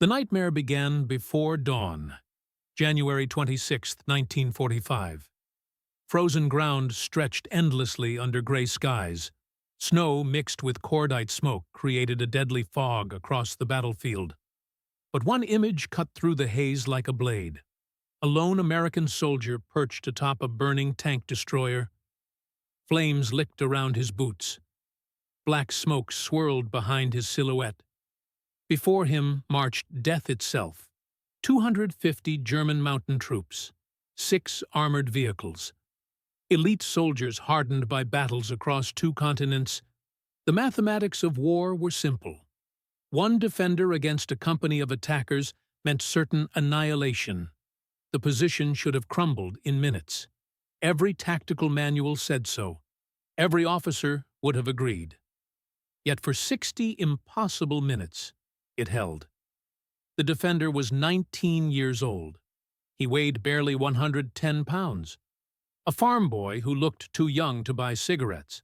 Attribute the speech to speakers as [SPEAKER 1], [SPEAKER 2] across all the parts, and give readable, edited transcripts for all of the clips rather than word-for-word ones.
[SPEAKER 1] The nightmare began before dawn, January 26, 1945. Frozen ground stretched endlessly under gray skies. Snow mixed with cordite smoke created a deadly fog across the battlefield. But one image cut through the haze like a blade. A lone American soldier perched atop a burning tank destroyer. Flames licked around his boots. Black smoke swirled behind his silhouette. Before him marched death itself. 250 German mountain troops, 6 armored vehicles. Elite soldiers hardened by battles across 2 continents. The mathematics of war were simple. One defender against a company of attackers meant certain annihilation. The position should have crumbled in minutes. Every tactical manual said so. Every officer would have agreed. Yet for 60 impossible minutes, it held. The defender was 19 years old. He weighed barely 110 pounds. A farm boy who looked too young to buy cigarettes.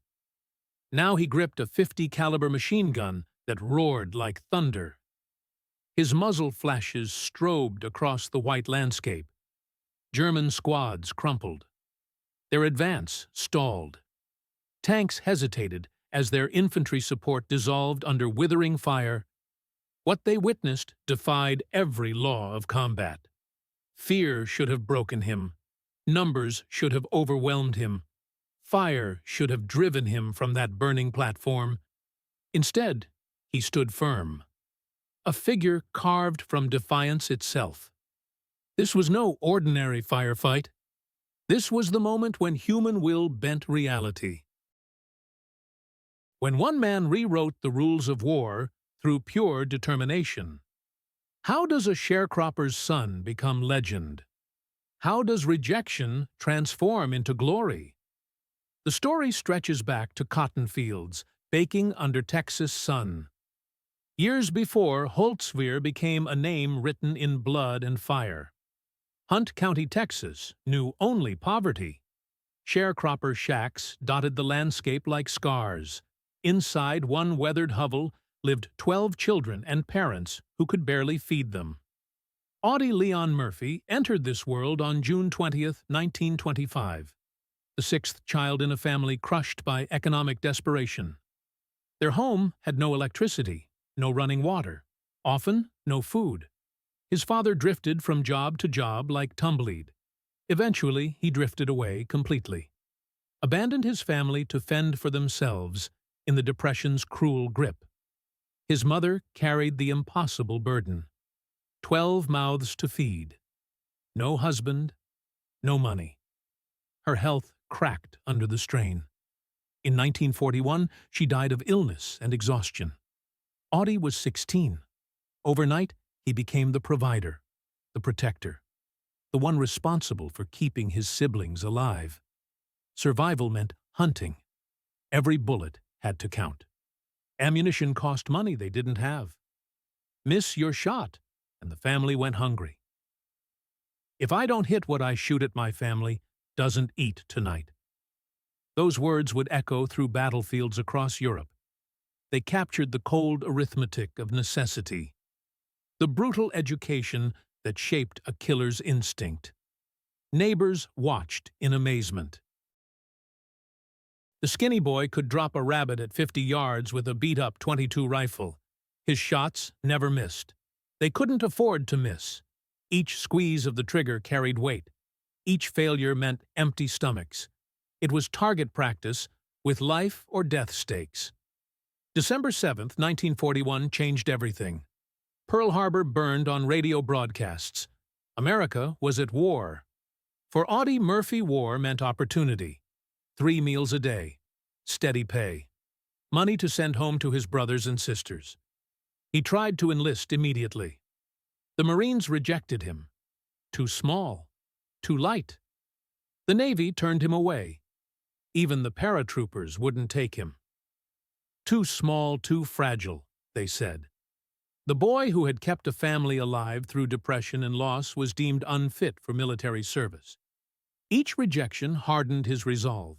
[SPEAKER 1] Now he gripped a .50 caliber machine gun that roared like thunder. His muzzle flashes strobed across the white landscape. German squads crumpled. Their advance stalled. Tanks hesitated as their infantry support dissolved under withering fire. What they witnessed defied every law of combat. Fear should have broken him. Numbers should have overwhelmed him. Fire should have driven him from that burning platform. Instead, he stood firm. A figure carved from defiance itself. This was no ordinary firefight. This was the moment when human will bent reality. When one man rewrote the rules of war through pure determination. How does a sharecropper's son become legend? How does rejection transform into glory? The story stretches back to cotton fields, baking under Texas sun. Years before, Holtzwihr became a name written in blood and fire. Hunt County, Texas, knew only poverty. Sharecropper shacks dotted the landscape like scars. Inside one weathered hovel lived 12 children and parents who could barely feed them. Audie Murphy entered this world on June 20, 1925, the 6th child in a family crushed by economic desperation. Their home had no electricity, no running water, often no food. His father drifted from job to job like tumbleweed. Eventually, he drifted away completely. Abandoned his family to fend for themselves in the Depression's cruel grip. His mother carried the impossible burden. 12 mouths to feed. No husband, no money. Her health cracked under the strain. In 1941, she died of illness and exhaustion. Audie was 16. Overnight, he became the provider, the protector, the one responsible for keeping his siblings alive. Survival meant hunting. Every bullet had to count. Ammunition cost money they didn't have. Miss your shot, and the family went hungry. If I don't hit what I shoot at, my family doesn't eat tonight. Those words would echo through battlefields across Europe. They captured the cold arithmetic of necessity, the brutal education that shaped a killer's instinct. Neighbors watched in amazement. The skinny boy could drop a rabbit at 50 yards with a beat-up .22 rifle. His shots never missed. They couldn't afford to miss. Each squeeze of the trigger carried weight. Each failure meant empty stomachs. It was target practice with life or death stakes. December 7, 1941 changed everything. Pearl Harbor burned on radio broadcasts. America was at war. For Audie Murphy, war meant opportunity. 3 meals a day, steady pay, money to send home to his brothers and sisters. He tried to enlist immediately. The Marines rejected him. Too small, too light. The Navy turned him away. Even the paratroopers wouldn't take him. Too small, too fragile, they said. The boy who had kept a family alive through depression and loss was deemed unfit for military service. Each rejection hardened his resolve.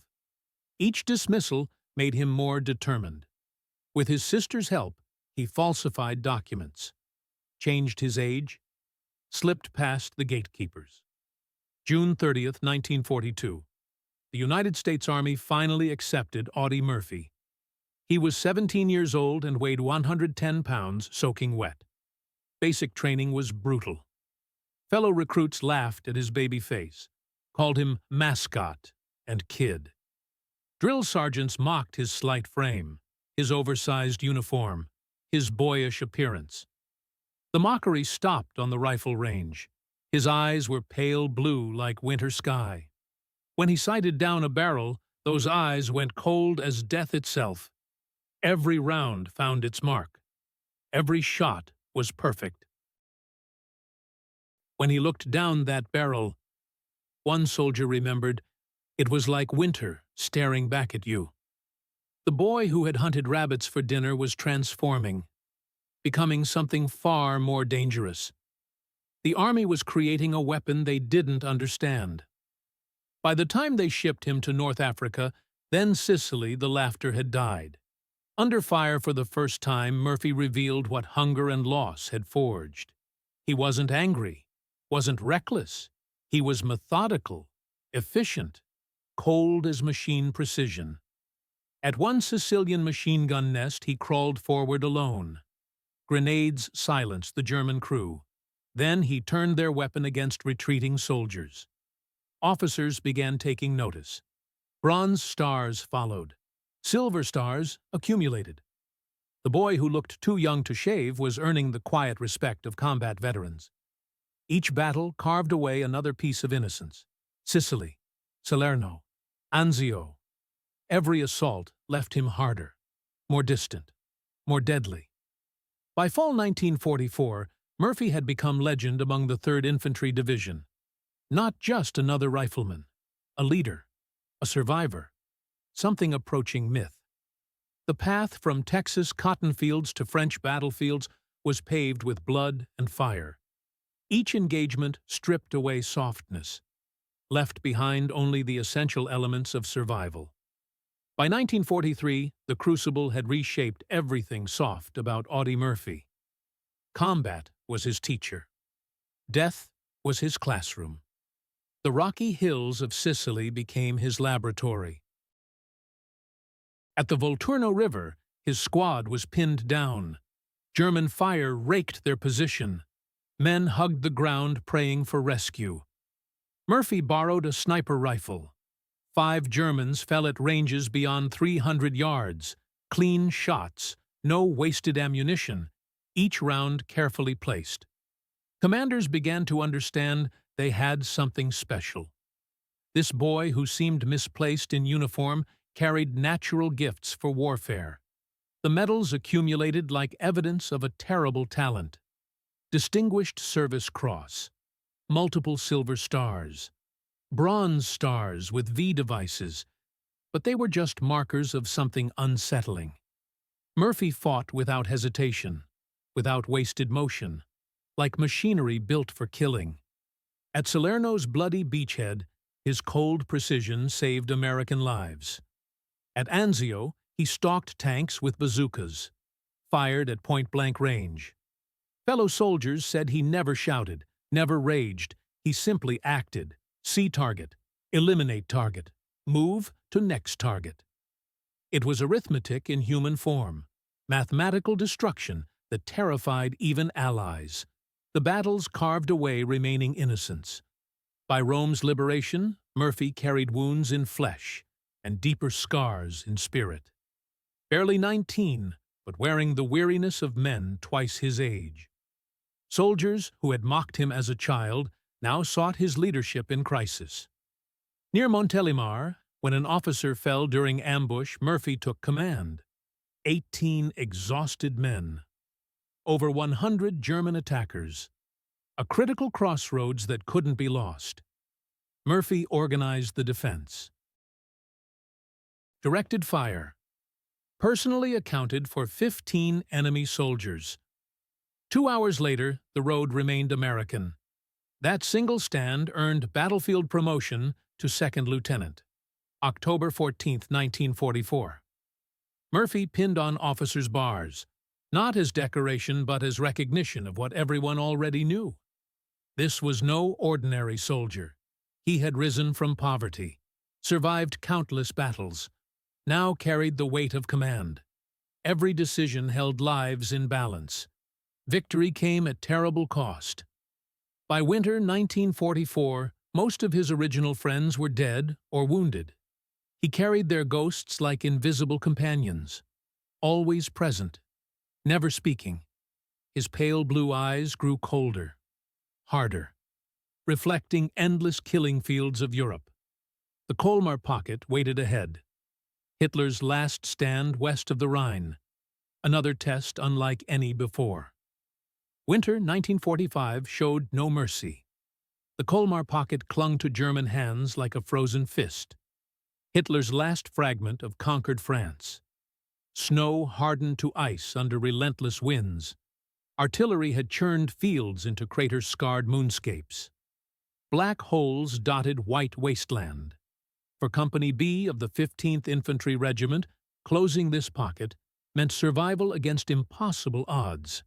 [SPEAKER 1] Each dismissal made him more determined. With his sister's help, he falsified documents. changed his age, slipped past the gatekeepers. June 30th, 1942. The United States Army finally accepted Audie Murphy. He was 17 years old and weighed 110 pounds, soaking wet. Basic training was brutal. Fellow recruits laughed at his baby face, called him mascot and kid. Drill sergeants mocked his slight frame, his oversized uniform, his boyish appearance. The mockery stopped on the rifle range. His eyes were pale blue like winter sky. When he sighted down a barrel, those eyes went cold as death itself. Every round found its mark. Every shot was perfect. When he looked down that barrel, one soldier remembered, it was like winter staring back at you. The boy who had hunted rabbits for dinner was transforming, becoming something far more dangerous. The Army was creating a weapon they didn't understand. By the time they shipped him to North Africa, then Sicily, the laughter had died. Under fire for the first time, Murphy revealed what hunger and loss had forged. He wasn't angry, wasn't reckless. He was methodical, efficient, cold as machine precision. At one Sicilian machine gun nest, he crawled forward alone. Grenades silenced the German crew. Then he turned their weapon against retreating soldiers. Officers began taking notice. Bronze stars followed. Silver stars accumulated. The boy who looked too young to shave was earning the quiet respect of combat veterans. Each battle carved away another piece of innocence. Sicily, Salerno, Anzio. Every assault left him harder, more distant, more deadly. By fall 1944, Murphy had become legend among the 3rd Infantry Division. Not just another rifleman, a leader, a survivor, something approaching myth. The path from Texas cotton fields to French battlefields was paved with blood and fire. Each engagement stripped away softness, left behind only the essential elements of survival. By 1943, the crucible had reshaped everything soft about Audie Murphy. Combat was his teacher. Death was his classroom. The rocky hills of Sicily became his laboratory. At the Volturno River, his squad was pinned down. German fire raked their position. Men hugged the ground praying for rescue. Murphy borrowed a sniper rifle. 5 Germans fell at ranges beyond 300 yards. Clean shots, no wasted ammunition, each round carefully placed. Commanders began to understand they had something special. This boy, who seemed misplaced in uniform, carried natural gifts for warfare. The medals accumulated like evidence of a terrible talent. Distinguished Service Cross, multiple silver stars, bronze stars with V devices, but they were just markers of something unsettling. Murphy fought without hesitation, without wasted motion, like machinery built for killing. At Salerno's bloody beachhead, his cold precision saved American lives. At Anzio, he stalked tanks with bazookas, fired at point-blank range. Fellow soldiers said he never shouted, never raged. He simply acted. See target, eliminate target, move to next target. It was arithmetic in human form, mathematical destruction that terrified even allies. The battles carved away remaining innocents. By Rome's liberation, Murphy carried wounds in flesh and deeper scars in spirit. Barely 19, but wearing the weariness of men twice his age. Soldiers who had mocked him as a child now sought his leadership in crisis. Near Montelimar, when an officer fell during ambush, Murphy took command. 18 exhausted men. Over 100 German attackers. A critical crossroads that couldn't be lost. Murphy organized the defense. Directed fire. Personally accounted for 15 enemy soldiers. 2 hours later, the road remained American. That single stand earned battlefield promotion to 2nd lieutenant. October 14, 1944. Murphy pinned on officers' bars, not as decoration but as recognition of what everyone already knew. This was no ordinary soldier. He had risen from poverty, survived countless battles, now carried the weight of command. Every decision held lives in balance. Victory came at terrible cost. By winter 1944, most of his original friends were dead or wounded. He carried their ghosts like invisible companions, always present, never speaking. His pale blue eyes grew colder, harder, reflecting endless killing fields of Europe. The Colmar Pocket waited ahead. Hitler's last stand west of the Rhine, another test unlike any before. Winter 1945 showed no mercy. The Colmar Pocket clung to German hands like a frozen fist. Hitler's last fragment of conquered France. Snow hardened to ice under relentless winds. Artillery had churned fields into crater-scarred moonscapes. Black holes dotted white wasteland. For Company B of the 15th Infantry Regiment, closing this pocket meant survival against impossible odds.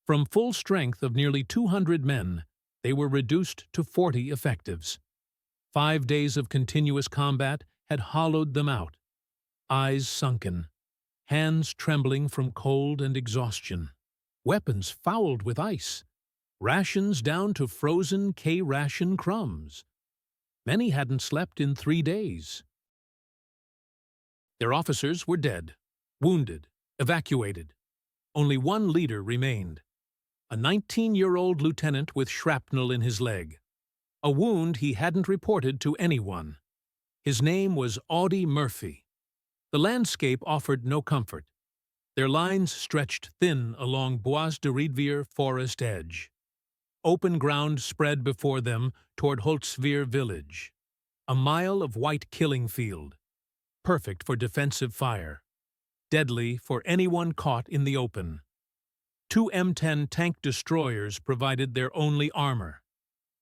[SPEAKER 1] From full strength of nearly 200 men, they were reduced to 40 effectives. 5 days of continuous combat had hollowed them out. Eyes sunken, hands trembling from cold and exhaustion, weapons fouled with ice, rations down to frozen K-ration crumbs. Many hadn't slept in 3 days. Their officers were dead, wounded, evacuated. Only one leader remained, a 19-year-old lieutenant with shrapnel in his leg, a wound he hadn't reported to anyone. His name was Audie Murphy. The landscape offered no comfort. Their lines stretched thin along Bois de Rivière forest edge. Open ground spread before them toward Holtzwihr village, a mile of white killing field, perfect for defensive fire, deadly for anyone caught in the open. 2 M10 tank destroyers provided their only armor,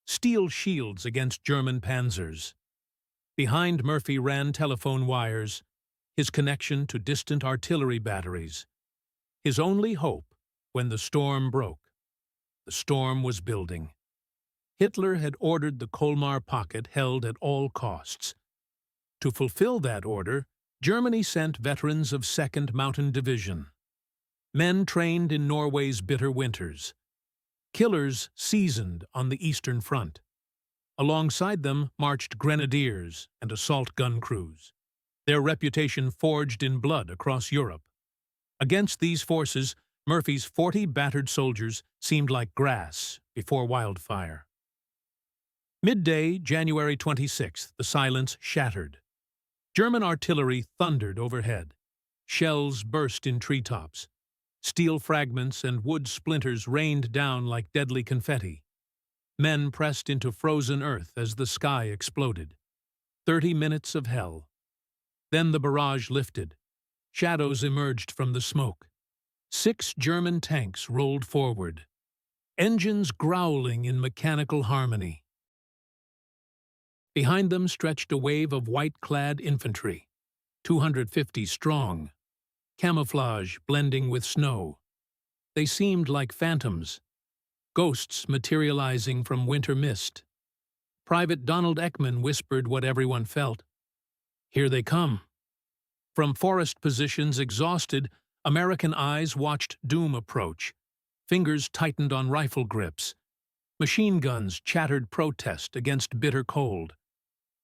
[SPEAKER 1] steel shields against German panzers. Behind Murphy ran telephone wires, his connection to distant artillery batteries. His only hope when the storm broke. The storm was building. Hitler had ordered the Colmar Pocket held at all costs. To fulfill that order, Germany sent veterans of 2nd Mountain Division. Men trained in Norway's bitter winters. Killers seasoned on the Eastern Front. Alongside them marched grenadiers and assault gun crews, their reputation forged in blood across Europe. Against these forces, Murphy's 40 battered soldiers seemed like grass before wildfire. Midday, January 26th, the silence shattered. German artillery thundered overhead. Shells burst in treetops. Steel fragments and wood splinters rained down like deadly confetti. Men pressed into frozen earth as the sky exploded. 30 minutes of hell. Then the barrage lifted. Shadows emerged from the smoke. 6 German tanks rolled forward, engines growling in mechanical harmony. Behind them stretched a wave of white-clad infantry, 250 strong, camouflage blending with snow. They seemed like phantoms, ghosts materializing from winter mist. Private Donald Ekman whispered what everyone felt. Here they come. From forest positions exhausted, American eyes watched doom approach. Fingers tightened on rifle grips. Machine guns chattered protest against bitter cold.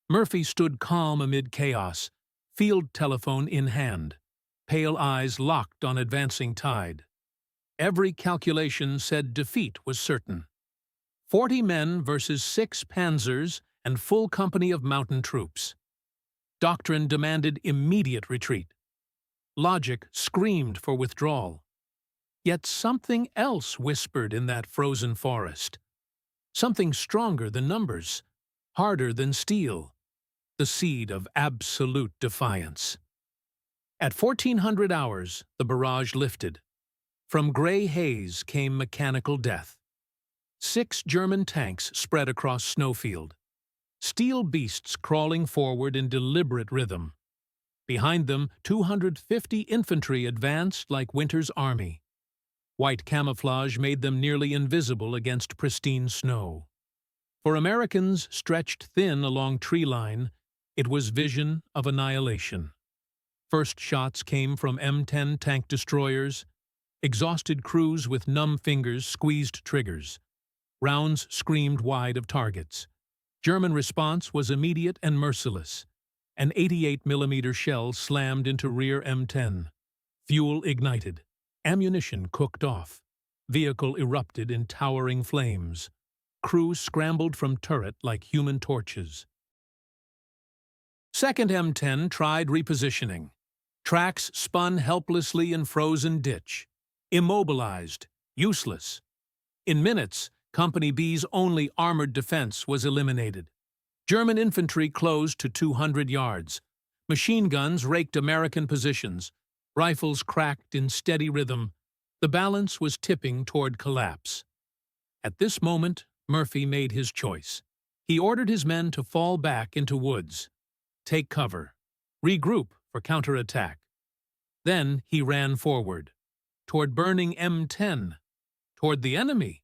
[SPEAKER 1] Murphy stood calm amid chaos, field telephone in hand, pale eyes locked on advancing tide. Every calculation said defeat was certain. 40 men versus 6 panzers and full company of mountain troops. Doctrine demanded immediate retreat. Logic screamed for withdrawal. Yet something else whispered in that frozen forest. Something stronger than numbers, harder than steel. The seed of absolute defiance. At 1400 hours, the barrage lifted. From gray haze came mechanical death. 6 German tanks spread across snowfield. Steel beasts crawling forward in deliberate rhythm. Behind them, 250 infantry advanced like winter's army. White camouflage made them nearly invisible against pristine snow. For Americans stretched thin along tree line, it was vision of annihilation. First shots came from M10 tank destroyers. Exhausted crews with numb fingers squeezed triggers. Rounds screamed wide of targets. German response was immediate and merciless. An 88mm shell slammed into rear M10. Fuel ignited. Ammunition cooked off. Vehicle erupted in towering flames. Crews scrambled from turret like human torches. Second M10 tried repositioning. Tracks spun helplessly in frozen ditch. Immobilized. Useless. In minutes, Company B's only armored defense was eliminated. German infantry closed to 200 yards. Machine guns raked American positions. Rifles cracked in steady rhythm. The balance was tipping toward collapse. At this moment, Murphy made his choice. He ordered his men to fall back into woods. Take cover. Regroup for counterattack. Then he ran forward. Toward burning M10. Toward the enemy.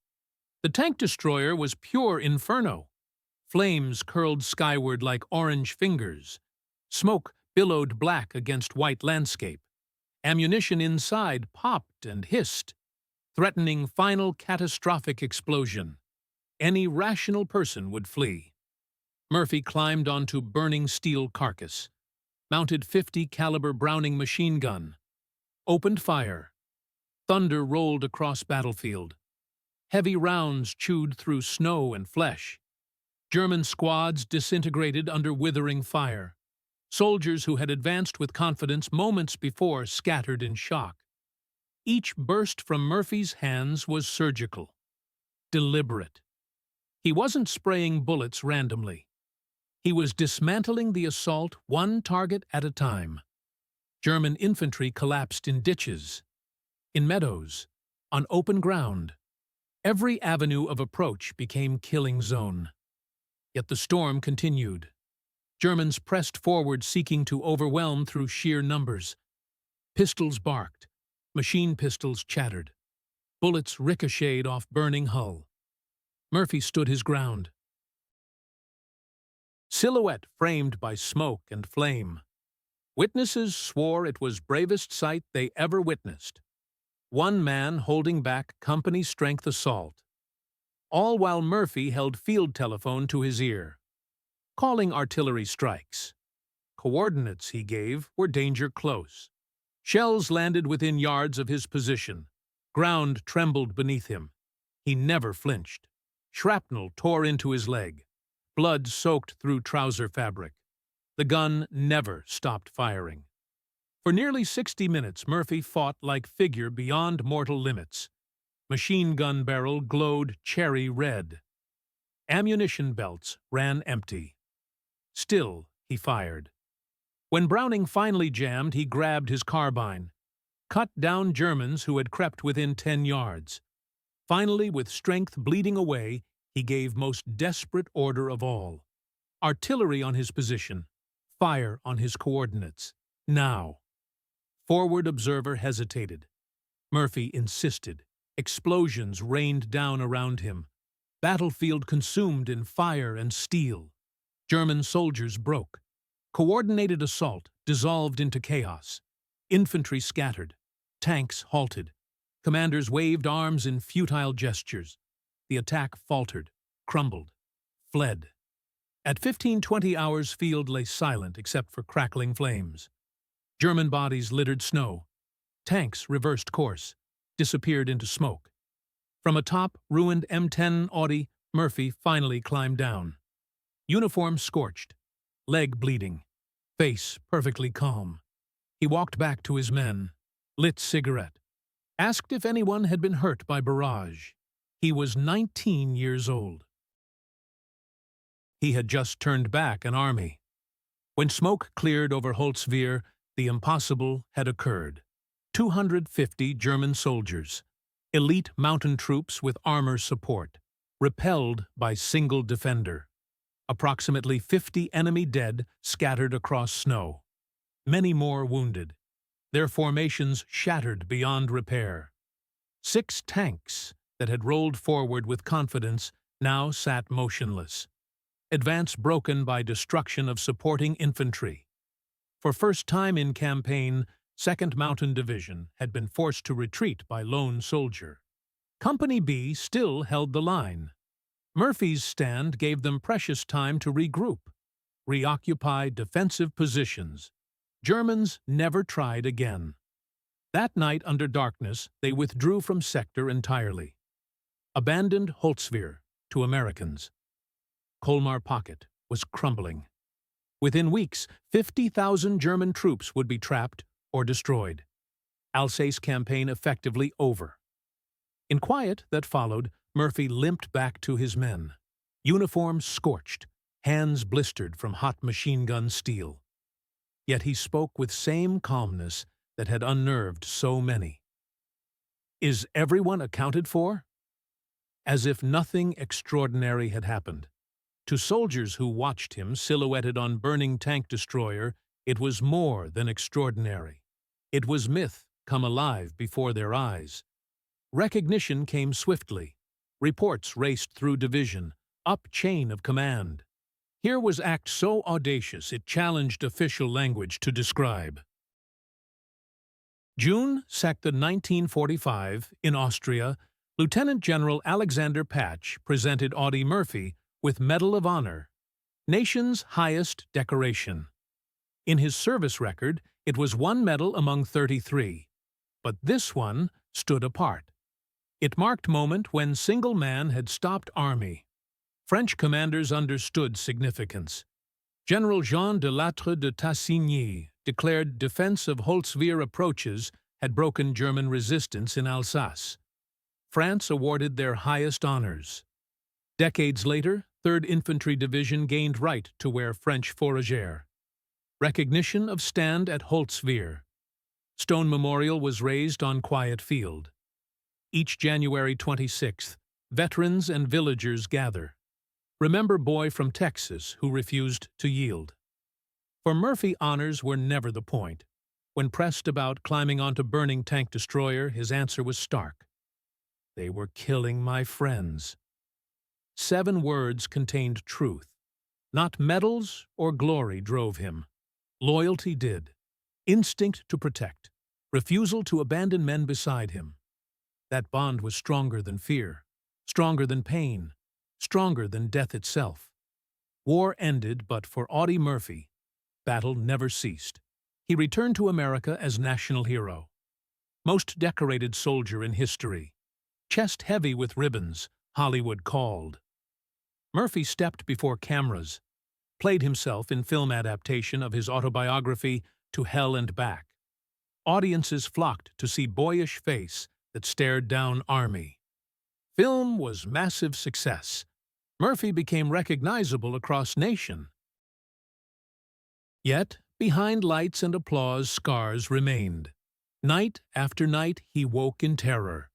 [SPEAKER 1] The tank destroyer was pure inferno. Flames curled skyward like orange fingers. Smoke billowed black against white landscape. Ammunition inside popped and hissed, threatening final catastrophic explosion. Any rational person would flee. Murphy climbed onto burning steel carcass, mounted .50 caliber Browning machine gun, opened fire. Thunder rolled across battlefield. Heavy rounds chewed through snow and flesh. German squads disintegrated under withering fire. Soldiers who had advanced with confidence moments before scattered in shock. Each burst from Murphy's hands was surgical, deliberate. He wasn't spraying bullets randomly. He was dismantling the assault one target at a time. German infantry collapsed in ditches, in meadows, on open ground. Every avenue of approach became killing zone. Yet the storm continued. Germans pressed forward seeking to overwhelm through sheer numbers. Pistols barked. Machine pistols chattered. Bullets ricocheted off burning hull. Murphy stood his ground. Silhouette framed by smoke and flame. Witnesses swore it was bravest sight they ever witnessed. One man holding back company-strength assault. All while Murphy held field telephone to his ear, calling artillery strikes. Coordinates he gave were danger close. Shells landed within yards of his position. Ground trembled beneath him. He never flinched. Shrapnel tore into his leg. Blood soaked through trouser fabric. The gun never stopped firing. For nearly 60 minutes, Murphy fought like figure beyond mortal limits. Machine gun barrel glowed cherry red. Ammunition belts ran empty. Still, he fired. When Browning finally jammed, he grabbed his carbine, cut down Germans who had crept within 10 yards. Finally, with strength bleeding away, he gave most desperate order of all. Artillery on his position. Fire on his coordinates. Now. Forward observer hesitated. Murphy insisted. Explosions rained down around him. Battlefield consumed in fire and steel. German soldiers broke. Coordinated assault dissolved into chaos. Infantry scattered. Tanks halted. Commanders waved arms in futile gestures. The attack faltered, crumbled, fled. At 15-20 hours, field lay silent except for crackling flames. German bodies littered snow. Tanks reversed course, disappeared into smoke. From atop ruined M10 Audie, Murphy finally climbed down. Uniform scorched, leg bleeding, face perfectly calm. He walked back to his men, lit cigarette, asked if anyone had been hurt by barrage. He was 19 years old. He had just turned back an army. When smoke cleared over Holtzwihr, the impossible had occurred. 250 German soldiers, elite mountain troops with armor support, repelled by single defender. Approximately 50 enemy dead scattered across snow. Many more wounded. Their formations shattered beyond repair. 6 tanks that had rolled forward with confidence now sat motionless, advance broken by destruction of supporting infantry. For first time in campaign, 2nd Mountain Division had been forced to retreat by lone soldier. Company B still held the line. Murphy's stand gave them precious time to regroup, reoccupy defensive positions. Germans never tried again. That night, under darkness, they withdrew from sector entirely. Abandoned Holtzwihr to Americans. Colmar Pocket was crumbling. Within weeks, 50,000 German troops would be trapped or destroyed. Alsace campaign effectively over. In quiet that followed, Murphy limped back to his men. Uniform scorched, hands blistered from hot machine gun steel. Yet he spoke with same calmness that had unnerved so many. "Is everyone accounted for?" As if nothing extraordinary had happened. To soldiers who watched him silhouetted on burning tank destroyer, it was more than extraordinary. It was myth come alive before their eyes. Recognition came swiftly. Reports raced through division, up chain of command. Here was act so audacious it challenged official language to describe. June 2, 1945, in Austria, Lieutenant General Alexander Patch presented Audie Murphy with Medal of Honor, nation's highest decoration. In his service record, it was one medal among 33, but this one stood apart. It marked moment when single man had stopped army. French commanders understood significance. General Jean de Lattre de Tassigny declared defense of Holtzwihr approaches had broken German resistance in Alsace. France awarded their highest honors. Decades later, 3rd Infantry Division gained right to wear French fourragère. Recognition of stand at Holtzwihr. Stone memorial was raised on quiet field. Each January 26th, veterans and villagers gather. Remember boy from Texas who refused to yield. For Murphy, honors were never the point. When pressed about climbing onto burning tank destroyer, his answer was stark. "They were killing my friends." 7 words contained truth. Not medals or glory drove him. Loyalty did. Instinct to protect. Refusal to abandon men beside him. That bond was stronger than fear, stronger than pain, stronger than death itself. War ended, but for Audie Murphy, battle never ceased. He returned to America as national hero. Most decorated soldier in history. Chest heavy with ribbons, Hollywood called. Murphy stepped before cameras, played himself in film adaptation of his autobiography To Hell and Back. Audiences flocked to see boyish face that stared down army. Film was massive success. Murphy became recognizable across nation. Yet, behind lights and applause, scars remained. Night after night he woke in terror,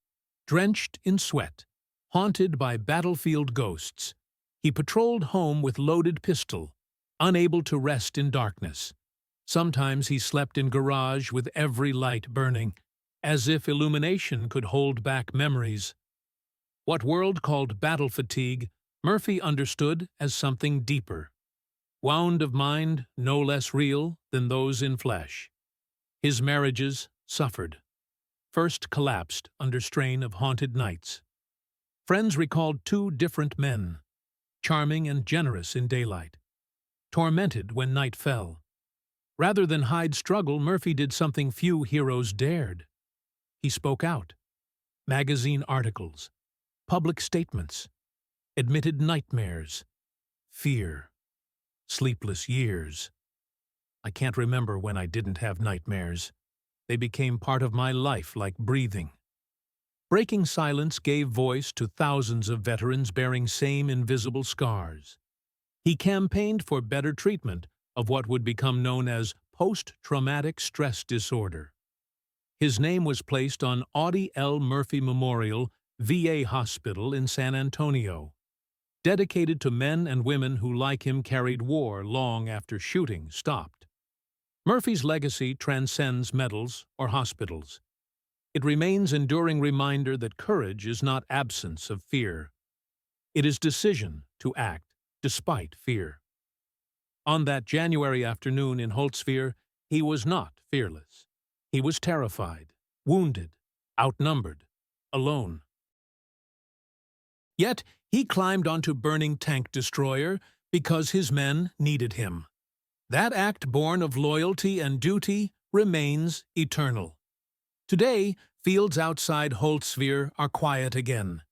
[SPEAKER 1] drenched in sweat, haunted by battlefield ghosts. He patrolled home with loaded pistol, unable to rest in darkness. Sometimes he slept in garage with every light burning, as if illumination could hold back memories. What world called battle fatigue, Murphy understood as something deeper. Wound of mind no less real than those in flesh. His marriages suffered. First collapsed under strain of haunted nights. Friends recalled 2 different men, charming and generous in daylight, tormented when night fell. Rather than hide struggle, Murphy did something few heroes dared. He spoke out. Magazine articles, public statements, admitted nightmares, fear, sleepless years. I can't remember when I didn't have nightmares. They became part of my life like breathing. Breaking silence gave voice to thousands of veterans bearing same invisible scars. He campaigned for better treatment of what would become known as post-traumatic stress disorder. His name was placed on Audie L. Murphy Memorial, VA Hospital in San Antonio, dedicated to men and women who, like him, carried war long after shooting stopped. Murphy's legacy transcends medals or hospitals. It remains an enduring reminder that courage is not absence of fear. It is decision to act despite fear. On that January afternoon in Holtzwihr, he was not fearless. He was terrified, wounded, outnumbered, alone. Yet he climbed onto burning tank destroyer because his men needed him. That act born of loyalty and duty remains eternal. Today, fields outside Holtzwihr are quiet again.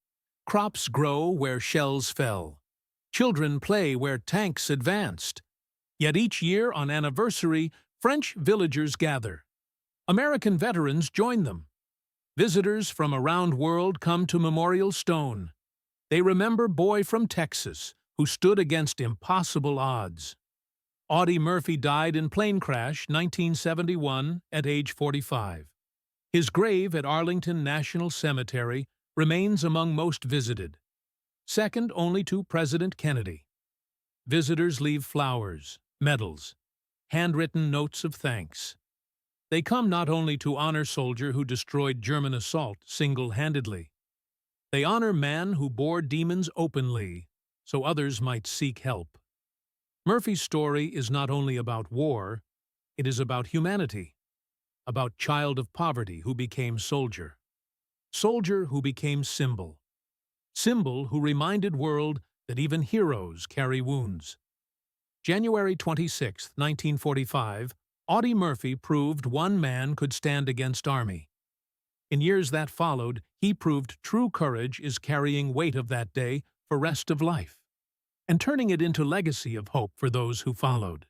[SPEAKER 1] Crops grow where shells fell. Children play where tanks advanced. Yet each year on anniversary, French villagers gather. American veterans join them. Visitors from around the world come to Memorial Stone. They remember boy from Texas who stood against impossible odds. Audie Murphy died in plane crash 1971 at age 45. His grave at Arlington National Cemetery remains among most visited, second only to President Kennedy. Visitors leave flowers, medals, handwritten notes of thanks. They come not only to honor soldier who destroyed German assault single-handedly. They honor man who bore demons openly, so others might seek help. Murphy's story is not only about war, it is about humanity, about child of poverty who became soldier, soldier who became symbol, symbol who reminded world that even heroes carry wounds. January 26, 1945, Audie Murphy proved one man could stand against army. In years that followed, he proved true courage is carrying weight of that day for rest of life, and turning it into legacy of hope for those who followed.